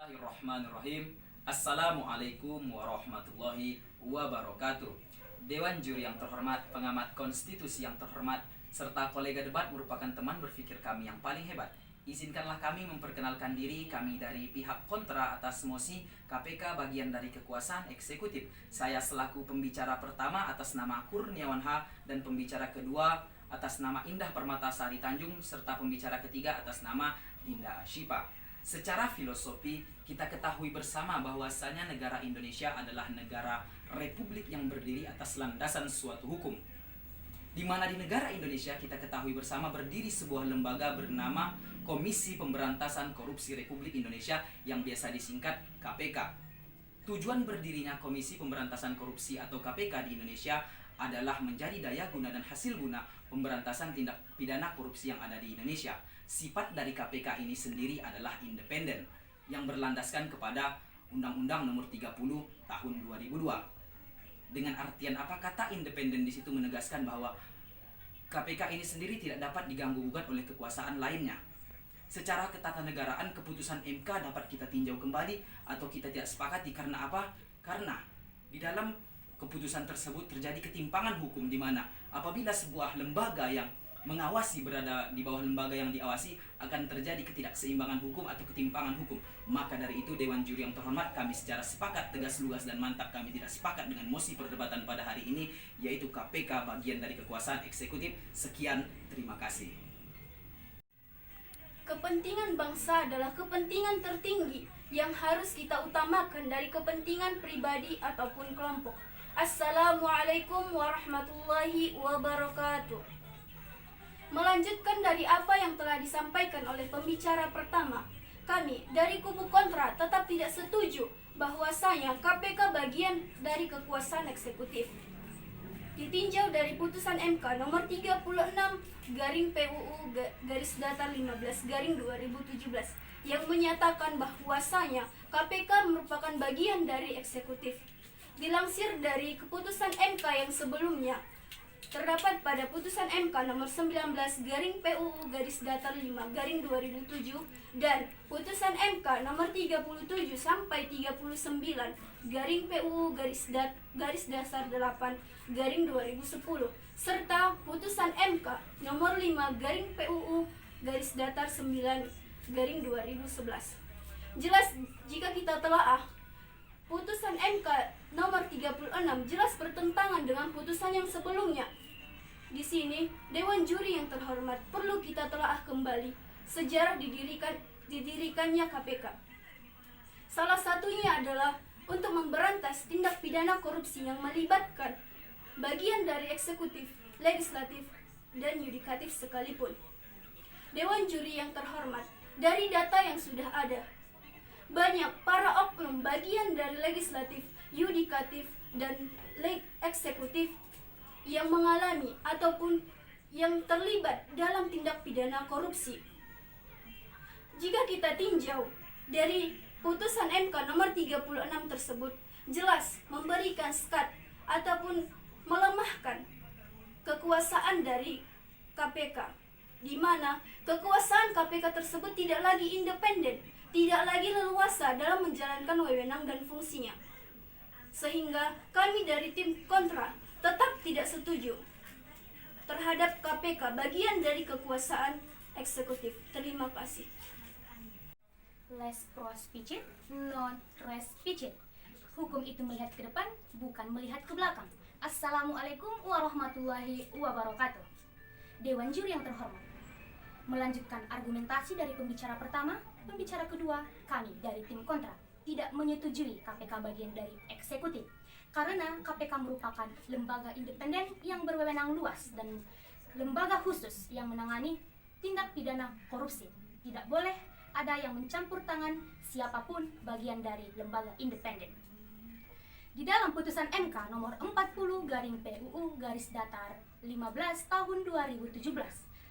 Bismillahirrahmanirrahim. Assalamualaikum warahmatullahi wabarakatuh. Dewan juri yang terhormat, pengamat konstitusi yang terhormat, serta kolega debat merupakan teman berpikir kami yang paling hebat. Izinkanlah kami memperkenalkan diri. Kami dari pihak kontra atas mosi KPK bagian dari kekuasaan eksekutif. Saya selaku pembicara pertama atas nama Kurniawan H dan pembicara kedua atas nama Indah Permatasari Tanjung serta pembicara ketiga atas nama Dinda Ashifa. Secara filosofi, kita ketahui bersama bahwasanya negara Indonesia adalah negara republik yang berdiri atas landasan suatu hukum. Di mana di negara Indonesia kita ketahui bersama berdiri sebuah lembaga bernama Komisi Pemberantasan Korupsi Republik Indonesia yang biasa disingkat KPK. Tujuan berdirinya Komisi Pemberantasan Korupsi atau KPK di Indonesia adalah menjadi daya guna dan hasil guna pemberantasan tindak pidana korupsi yang ada di Indonesia. Sifat dari KPK ini sendiri adalah independen yang berlandaskan kepada Undang-Undang Nomor 30 Tahun 2002. Dengan artian apa kata independen di situ menegaskan bahwa KPK ini sendiri tidak dapat diganggu-gugat oleh kekuasaan lainnya. Secara ketatanegaraan keputusan MK dapat kita tinjau kembali atau kita tidak sepakati karena apa? Karena di dalam keputusan tersebut terjadi ketimpangan hukum di mana apabila sebuah lembaga yang mengawasi berada di bawah lembaga yang diawasi akan terjadi ketidakseimbangan hukum atau ketimpangan hukum. Maka dari itu Dewan Juri yang terhormat, kami secara sepakat, tegas, lugas dan mantap kami tidak sepakat dengan mosi perdebatan pada hari ini, yaitu KPK bagian dari kekuasaan eksekutif. Sekian, terima kasih. Kepentingan bangsa adalah kepentingan tertinggi yang harus kita utamakan dari kepentingan pribadi ataupun kelompok. Assalamualaikum warahmatullahi wabarakatuh. Melanjutkan dari apa yang telah disampaikan oleh pembicara pertama, kami dari kubu kontra tetap tidak setuju bahwasanya KPK bagian dari kekuasaan eksekutif. Ditinjau dari putusan MK nomor 36 garing PUU garis datar 15 garing 2017 yang menyatakan bahwasanya KPK merupakan bagian dari eksekutif. Dilansir dari keputusan MK yang sebelumnya, terdapat pada putusan MK nomor 19 garing PUU garis datar 5 garing 2007 dan putusan MK nomor 37 sampai 39 garing PUU garis dasar 8 garing 2010 serta putusan MK nomor 5 garing PUU garis datar 9 garing 2011. Jelas jika kita telaah putusan MK nomor 36 jelas bertentangan dengan putusan yang sebelumnya. Di sini, Dewan Juri yang terhormat perlu kita telaah kembali sejarah didirikannya KPK. Salah satunya adalah untuk memberantas tindak pidana korupsi yang melibatkan bagian dari eksekutif, legislatif, dan yudikatif sekalipun. Dewan Juri yang terhormat, dari data yang sudah ada, banyak para oknum bagian dari legislatif, yudikatif, dan eksekutif yang mengalami ataupun yang terlibat dalam tindak pidana korupsi. Jika kita tinjau dari putusan MK nomor 36 tersebut jelas memberikan skat ataupun melemahkan kekuasaan dari KPK, di mana kekuasaan KPK tersebut tidak lagi independen, tidak lagi leluasa dalam menjalankan wewenang dan fungsinya. Sehingga kami dari tim kontra tetap tidak setuju terhadap KPK bagian dari kekuasaan eksekutif. Terima kasih. Les pros picit, non res picit. Hukum itu melihat ke depan, bukan melihat ke belakang. Assalamualaikum warahmatullahi wabarakatuh. Dewan Juri yang terhormat, melanjutkan argumentasi dari pembicara pertama, pembicara kedua, kami dari tim kontra tidak menyetujui KPK bagian dari eksekutif. Karena KPK merupakan lembaga independen yang berwenang luas dan lembaga khusus yang menangani tindak pidana korupsi. Tidak boleh ada yang mencampur tangan siapapun bagian dari lembaga independen. Di dalam putusan MK nomor 40 garing PUU garis datar 15 tahun 2017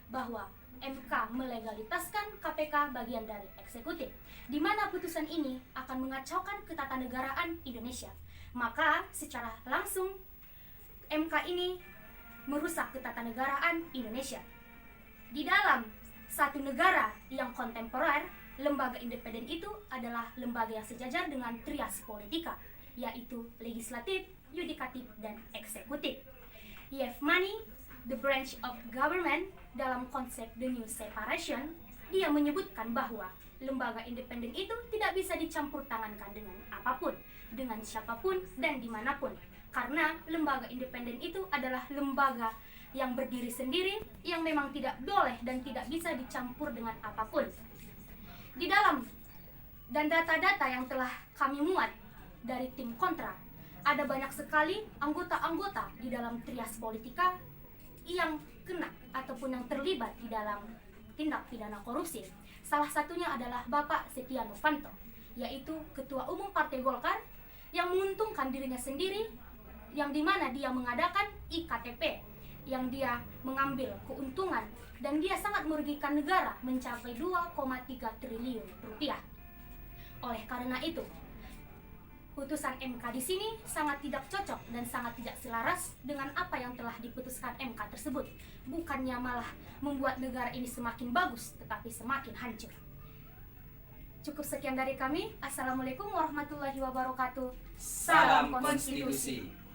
bahwa MK melegalitaskan KPK bagian dari eksekutif, di mana putusan ini akan mengacaukan ketatanegaraan Indonesia. Maka secara langsung MK ini merusak ketatanegaraan Indonesia. Di dalam satu negara yang kontemporer, lembaga independen itu adalah lembaga yang sejajar dengan trias politika, yaitu legislatif, yudikatif, dan eksekutif. Yevmani, the branch of government, dalam konsep The New Separation, dia menyebutkan bahwa lembaga independen itu tidak bisa dicampur tangankan dengan apapun, dengan siapapun, dan dimanapun. Karena lembaga independen itu adalah lembaga yang berdiri sendiri, yang memang tidak boleh dan tidak bisa dicampur dengan apapun. Di dalam dan data-data yang telah kami muat dari tim kontra, ada banyak sekali anggota-anggota di dalam trias politika yang kena ataupun yang terlibat di dalam tindak pidana korupsi. Salah satunya adalah Bapak Setia Novanto, yaitu Ketua Umum Partai Golkar yang menguntungkan dirinya sendiri, yang dimana dia mengadakan IKTP, yang dia mengambil keuntungan dan dia sangat merugikan negara mencapai 2,3 triliun rupiah. Oleh karena itu, putusan MK di sini sangat tidak cocok dan sangat tidak selaras dengan apa yang telah diputuskan MK tersebut. Bukannya malah membuat negara ini semakin bagus, tetapi semakin hancur. Cukup sekian dari kami. Assalamualaikum warahmatullahi wabarakatuh. Salam konstitusi.